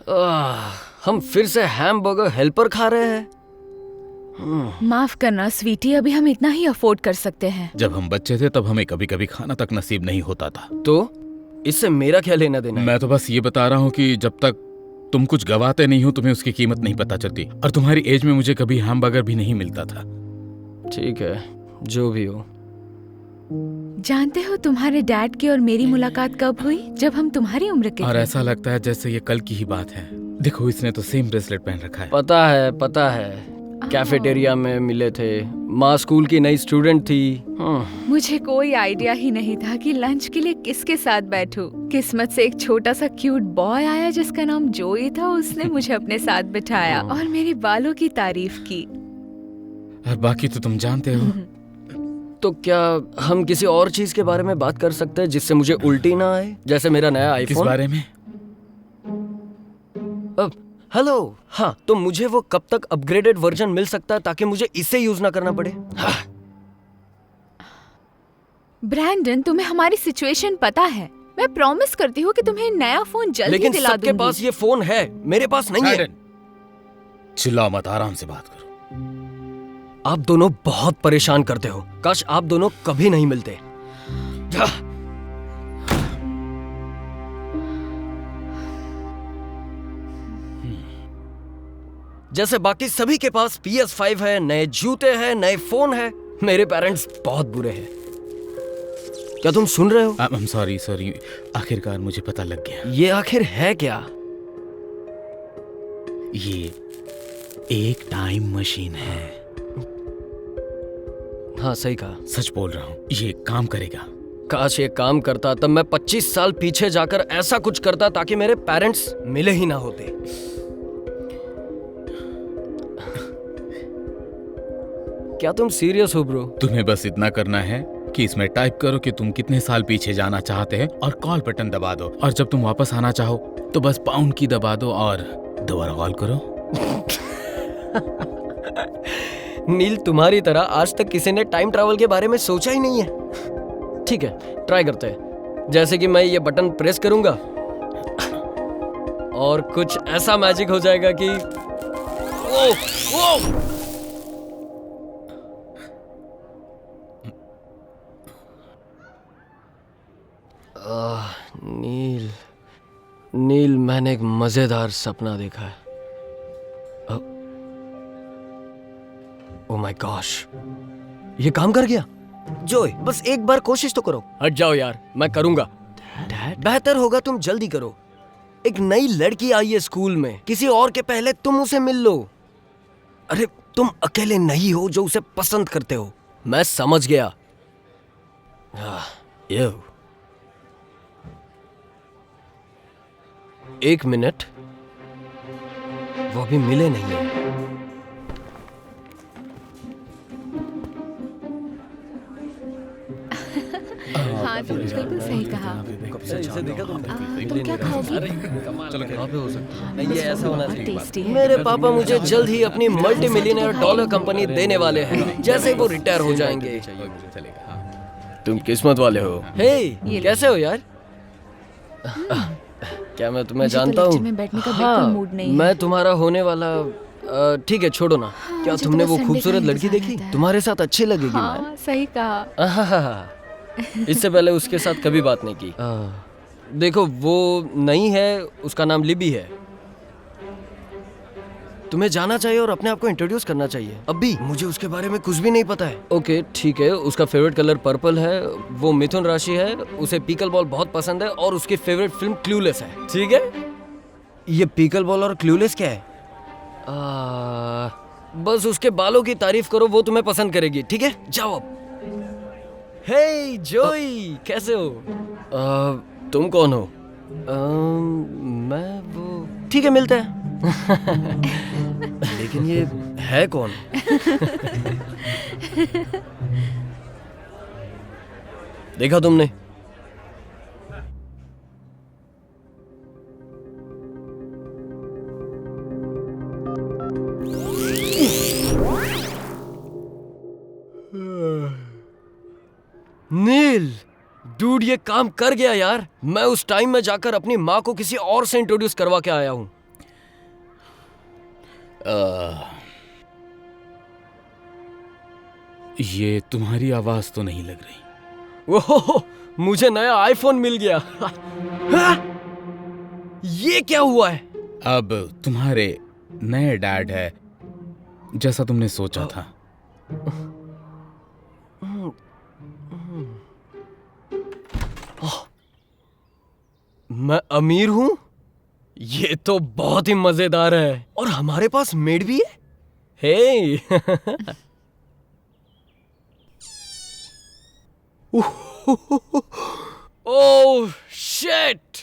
हम फिर से हैमबर्गर हेल्पर खा रहे हैं। माफ करना स्वीटी, अभी हम इतना ही अफोर्ड कर सकते हैं। जब हम बच्चे थे तब हमें कभी कभी खाना तक नसीब नहीं होता था। तो इससे मेरा क्या लेना देना है? मैं तो बस ये बता रहा हूँ कि जब तक तुम कुछ गवाते नहीं हो तुम्हें उसकी कीमत नहीं पता चलती। और तुम्हारी एज में मुझे कभी हैमबर्गर भी नहीं मिलता था। ठीक है, जो भी हो। जानते हो तुम्हारे डैड की और मेरी मुलाकात कब हुई? जब हम तुम्हारी उम्र के और थे। ऐसा लगता है जैसे ये कल की ही बात है। देखो इसने तो सेम ब्रेसलेट पहन रखा है। पता है। कैफेटेरिया में मिले थे। माँ स्कूल की नई स्टूडेंट थी। मुझे कोई आइडिया ही नहीं था कि लंच के लिए किसके साथ बैठूं। किस्मत से एक छोटा सा क्यूट बॉय आया जिसका नाम जोई था। उसने मुझे अपने साथ बिठाया और मेरे बालों की तारीफ की। और बाकी तो तुम जानते हो। तो क्या हम किसी और चीज के बारे में बात कर सकते हैं जिससे मुझे उल्टी ना आए? जैसे मेरा नया आईफोन। किस बारे में? हेलो। हाँ, तो मुझे वो कब तक अपग्रेडेड वर्जन मिल सकता है ताकि मुझे इसे यूज ना करना पड़े? हाँ। ब्रैंडन, तुम्हें हमारी सिचुएशन पता है। मैं प्रॉमिस करती हूँ कि तुम्हें नया फोन जल्दी लेकिन दिला दूंगी। सबके पास ये फोन है, मेरे पास नहीं है। चिल्ला मत, आराम से बात करो। आप दोनों बहुत परेशान करते हो। काश आप दोनों कभी नहीं मिलते। जैसे बाकी सभी के पास PS5 है, नए जूते हैं, नए फोन है, मेरे पेरेंट्स बहुत बुरे हैं। क्या तुम सुन रहे हो? I'm sorry, आखिरकार मुझे पता लग गया। ये आखिर है क्या? ये एक टाइम मशीन है। हाँ, सही कहा। सच बोल रहा हूँ, ये काम करेगा। काश ये काम करता तब मैं 25 साल पीछे जाकर ऐसा कुछ करता ताकि मेरे पेरेंट्स मिले ही ना होते। क्या तुम सीरियस हो ब्रो? तुम्हें बस इतना करना है कि इसमें टाइप करो कि तुम कितने साल पीछे जाना चाहते हैं और कॉल बटन दबा दो। और जब तुम वापस आना चाहो तो बस पाउंड की दबा दो और दोबारा कॉल करो। नील, तुम्हारी तरह आज तक किसी ने टाइम ट्रैवल के बारे में सोचा ही नहीं है। ठीक है, ट्राई करते हैं। जैसे कि मैं ये बटन प्रेस करूंगा और कुछ ऐसा मैजिक हो जाएगा कि वो नील, मैंने एक मजेदार सपना देखा है। ओह माय गॉश, ये काम कर गया। जोय, बस एक बार कोशिश तो करो। हट जाओ यार, मैं करूंगा। बेहतर होगा तुम जल्दी करो। एक नई लड़की आई है स्कूल में, किसी और के पहले तुम उसे मिल लो। अरे तुम अकेले नहीं हो जो उसे पसंद करते हो। मैं समझ गया। यो, एक मिनट, वो अभी मिले नहीं है। हाँ, तुम बिल्कुल सही कहा। इसे देखा तुमने? तुम क्या खाओगी? चलो, कहाँ पे हो सकता है? ये ऐसा होना चाहिए। टेस्टी है। मेरे पापा मुझे जल्द ही अपनी मल्टी मिलियनर डॉलर कंपनी देने वाले हैं, जैसे ही वो रिटायर हो जाएंगे। तुम किस्मत वाले हो। हे, कैसे हो यार? क्या मैं तुम्हें मुझे तो जानता लेक्चर हूँ? में बैठने का बिल्कुल मूड नहीं है। मैं तुम्हारा होने वाला। ठीक है, छोड़ो ना। क्या मुझे तुमने तो वो बस खूबसूरत संडे का लड़की इंतजार देखी? रहता है। तुम्हारे साथ अच्छी लगेगी। मैं हाँ, सही कहा। आहाहा, इससे पहले उसके साथ कभी बात नहीं की। देखो, वो नहीं है, उसका नाम लिबी है। तुम्हें जाना चाहिए और अपने आप को इंट्रोड्यूस करना चाहिए। अभी मुझे उसके बारे में कुछ भी नहीं पता है। ओके, ठीक है। उसका फेवरेट कलर पर्पल है, वो मिथुन राशि है, उसे पीकल बॉल बहुत पसंद है और उसकी फेवरेट फिल्म क्लूलेस है। ठीक है, ये पीकल बॉल और क्लूलेस क्या है? बस उसके बालों की तारीफ करो, वो तुम्हें पसंद करेगी। ठीक है, जाओ अब। हे जोई, कैसे हो? तुम कौन हो? मैं वो। ठीक है, मिलते हैं। लेकिन ये है कौन? देखा तुमने? नील, डूड, ये काम कर गया यार। मैं उस टाइम में जाकर अपनी माँ को किसी और से इंट्रोड्यूस करवा के आया हूँ। ये तुम्हारी आवाज तो नहीं लग रही। ओहो, मुझे नया आईफोन मिल गया। हाँ? ये क्या हुआ है? अब तुम्हारे नए डैड है जैसा तुमने सोचा था। मैं अमीर हूं? ये तो बहुत ही मजेदार है। और हमारे पास मेड भी है। हे ओह शिट,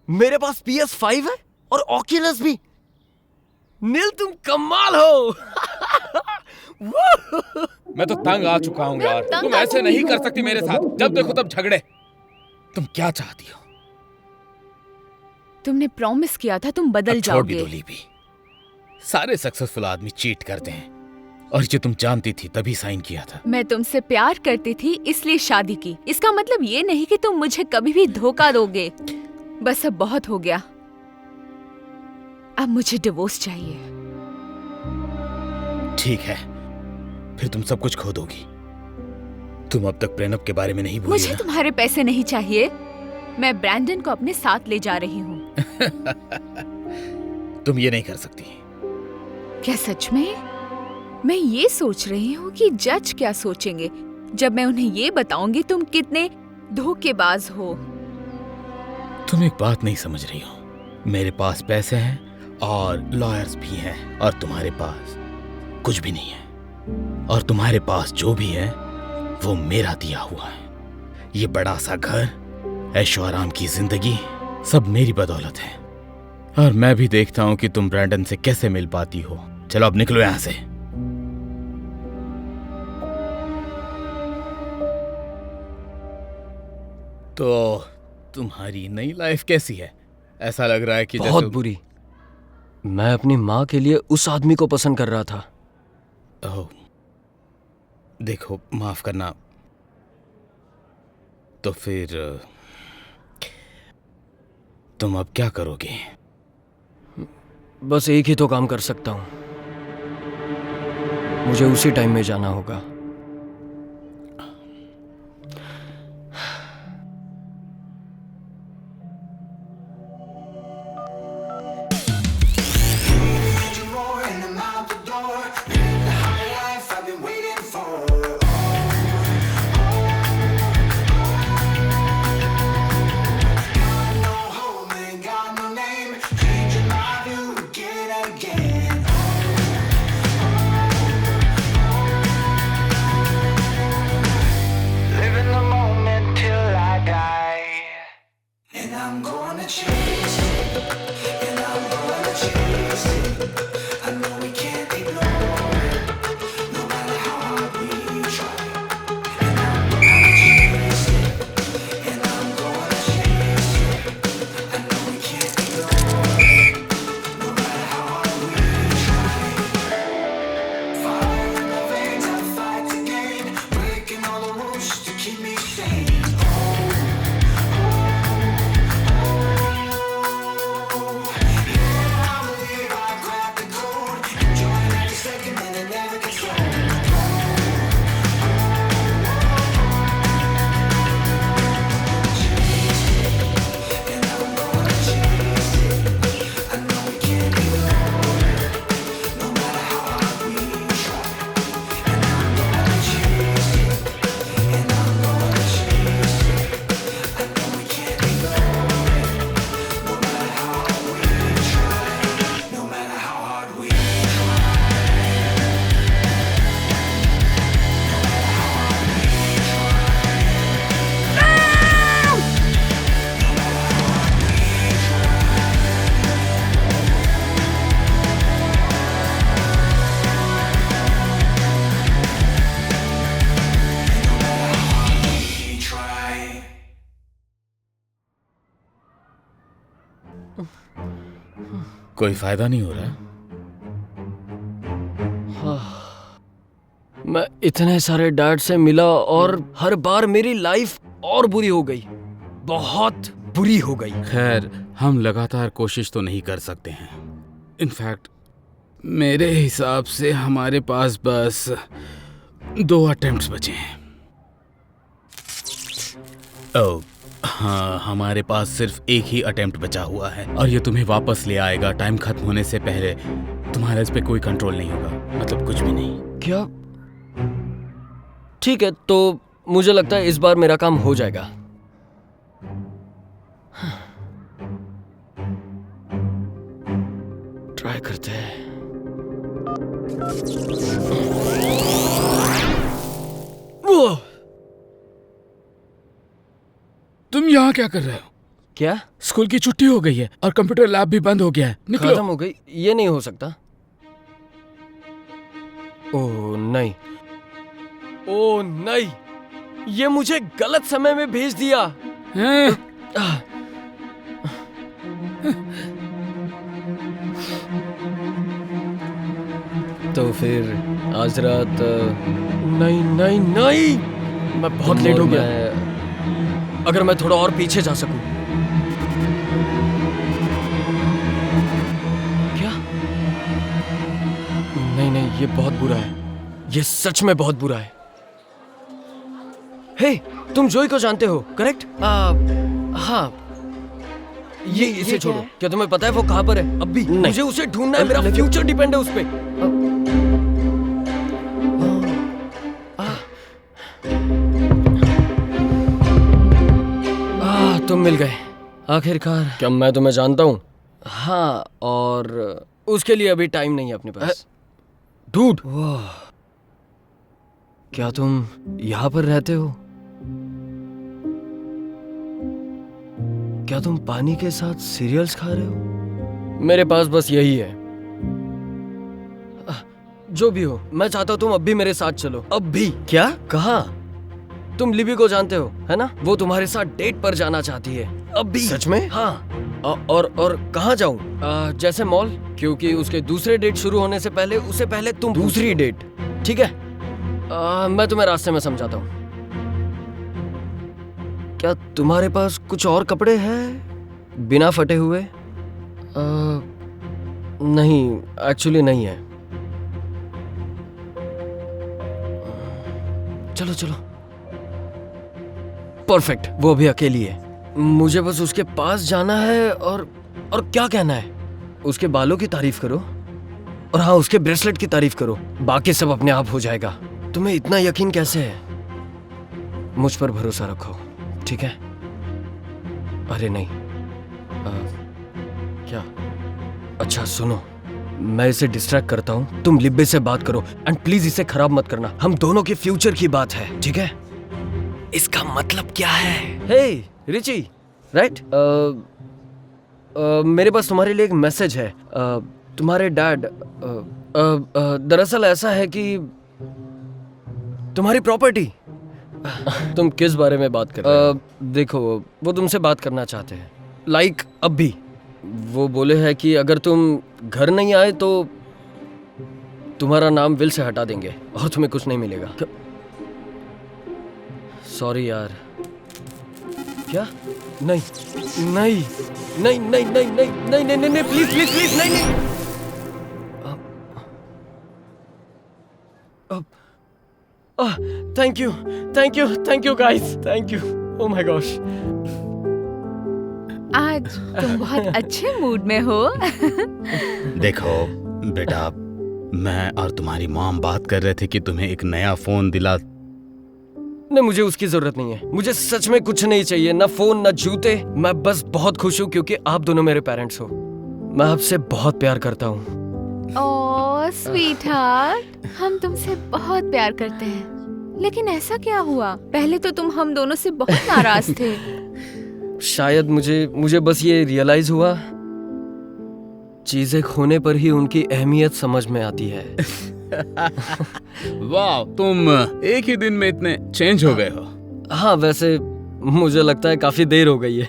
मेरे पास PS5 है और ऑक्यूलस भी। नील तुम कमाल हो। मैं तो तंग आ चुका हूँ यार। तुम ऐसे नहीं कर सकती मेरे साथ। जब देखो तब झगड़े। तुम क्या चाहती हो? तुमने प्रॉमिस किया था तुम बदल अब छोड़ भी जाओगे। दो लीबी। सारे सक्सेसफुल आदमी चीट करते हैं और ये तुम जानती थी तभी साइन किया था। मैं तुमसे प्यार करती थी इसलिए शादी की। इसका मतलब ये नहीं कि तुम मुझे कभी भी धोखा दोगे। बस अब बहुत हो गया। अब मुझे डिवोर्स चाहिए। ठीक है, फिर तुम सब कुछ खो दोगी। तुम अब तक प्रेनप के बारे में नहीं भूली मुझे ना? तुम्हारे पैसे नहीं चाहिए। मैं ब्रैंडन को अपने साथ ले जा रही हूँ। तुम ये नहीं कर सकती। क्या सच में? मैं ये सोच रही हूँ कि जज क्या सोचेंगे जब मैं उन्हें ये बताऊंगी तुम कितने धोखेबाज हो। तुम एक बात नहीं समझ रही हो। मेरे पास पैसे हैं और लॉयर्स भी हैं और तुम्हारे पास कुछ भी नहीं है। और तुम्हारे पास जो भी है वो मेरा दिया हुआ है। ये बड़ा सा घर, ऐशो आराम की जिंदगी सब मेरी बदौलत है। और मैं भी देखता हूँ कि तुम ब्रैंडन से कैसे मिल पाती हो। चलो अब निकलो यहां से। तो तुम्हारी नई लाइफ कैसी है? ऐसा लग रहा है कि बहुत जैसे... बुरी। मैं अपनी माँ के लिए उस आदमी को पसंद कर रहा था। ओह, देखो माफ करना। तो फिर तुम अब क्या करोगे? बस एक ही तो काम कर सकता हूँ। मुझे उसी टाइम में जाना होगा। कोई फायदा नहीं हो रहा? मैं इतने सारे डैड से मिला और हर बार मेरी लाइफ और बुरी हो गई। बहुत बुरी हो गई। खैर, हम लगातार कोशिश तो नहीं कर सकते हैं। इनफैक्ट मेरे हिसाब से हमारे पास बस 2 अटेम्प्ट्स बचे हैं। ओह हाँ, हमारे पास सिर्फ एक ही अटेम्प्ट बचा हुआ है और ये तुम्हें वापस ले आएगा टाइम खत्म होने से पहले। तुम्हारा इस पे कोई कंट्रोल नहीं होगा, मतलब कुछ भी नहीं। क्या? ठीक है, तो मुझे लगता है इस बार मेरा काम हो जाएगा। ट्राई करते हैं। वो तुम यहाँ क्या कर रहे हो? क्या? स्कूल की छुट्टी हो गई है और कंप्यूटर लैब भी बंद हो गया है, निकलो। खत्म हो गई? ये नहीं हो सकता। ओह नहीं, ओह नहीं, ये मुझे गलत समय में भेज दिया। हैं? तो फिर आज रात नहीं नहीं नहीं, मैं बहुत लेट हो गया। अगर मैं थोड़ा और पीछे जा सकूं। क्या? नहीं नहीं, ये बहुत बुरा है, ये सच में बहुत बुरा है। हे, तुम जोई को जानते हो, करेक्ट? हाँ। ये इसे छोड़ो। क्या तुम्हें पता है वो कहाँ पर है? अभी मुझे उसे ढूंढना है, मेरा फ्यूचर डिपेंड है उस पे। तुम मिल गए आखिरकार। क्या मैं तुम्हें जानता हूँ? हाँ, और उसके लिए अभी टाइम नहीं है अपने पास। डूड, क्या तुम यहाँ पर रहते हो? क्या तुम पानी के साथ सीरियल्स खा रहे हो? मेरे पास बस यही है। जो भी हो, मैं चाहता हूँ तुम अब भी मेरे साथ चलो। अब भी? क्या? कहाँ? तुम लिबी को जानते हो, है ना? वो तुम्हारे साथ डेट पर जाना चाहती है। अब भी? सच में? हाँ। और कहाँ जाऊँ? जैसे मॉल, क्योंकि उसके दूसरे डेट शुरू होने से पहले उसे पहले तुम दूसरी डेट, ठीक है? मैं तुम्हें रास्ते में समझाता हूँ। क्या तुम्हारे पास कुछ और कपड़े हैं बिना फटे हुए? नहीं, एक्चुअली नहीं है। चलो चलो। परफेक्ट, वो भी अकेली है। मुझे बस उसके पास जाना है और क्या कहना है? उसके बालों की तारीफ करो और हाँ, उसके ब्रेसलेट की तारीफ करो। बाकी सब अपने आप हो जाएगा। तुम्हें इतना यकीन कैसे है? मुझ पर भरोसा रखो, ठीक है? अरे नहीं, क्या? अच्छा सुनो, मैं इसे डिस्ट्रैक्ट करता हूँ, तुम लिब्बे से बात करो एंड प्लीज इसे खराब मत करना। हम दोनों के फ्यूचर की बात है, ठीक है? इसका मतलब क्या है? हे रिची, राइट? मेरे पास तुम्हारे लिए एक मैसेज है। तुम्हारे डैड, दरअसल ऐसा है कि तुम्हारी प्रॉपर्टी। तुम किस बारे में बात कर रहे हो? देखो, वो तुमसे बात करना चाहते हैं, लाइक अब भी। वो बोले हैं कि अगर तुम घर नहीं आए तो तुम्हारा नाम विल से हटा देंगे और तुम्हें कुछ नहीं मिलेगा। सॉरी यार। क्या? नहीं नहीं नहीं नहीं नहीं नहीं नहीं नहीं नहीं, प्लीज प्लीज प्लीज, नहीं नहीं। Thank you thank you thank you guys, thank you. Oh my gosh, आज तुम बहुत अच्छे मूड में हो। देखो बेटा, मैं और तुम्हारी मॉम बात कर रहे थे कि तुम्हें एक नया फोन दिला। नहीं, मुझे उसकी जरूरत नहीं है। मुझे सच में कुछ नहीं चाहिए, ना फोन ना जूते। मैं बस बहुत खुश हूँ क्योंकि आप दोनों मेरे पेरेंट्स हो। मैं आपसे बहुत प्यार करता हूँ। ओह स्वीटहार्ट, हम तुमसे बहुत प्यार करते हैं। लेकिन ऐसा क्या हुआ? पहले तो तुम हम दोनों से बहुत नाराज थे। शायद मुझे बस ये रियलाइज हुआ, चीजें खोने पर ही उनकी अहमियत समझ में आती है। वाह, तुम एक ही दिन में इतने चेंज हो गए हो। हाँ, वैसे मुझे लगता है काफी देर हो गई है।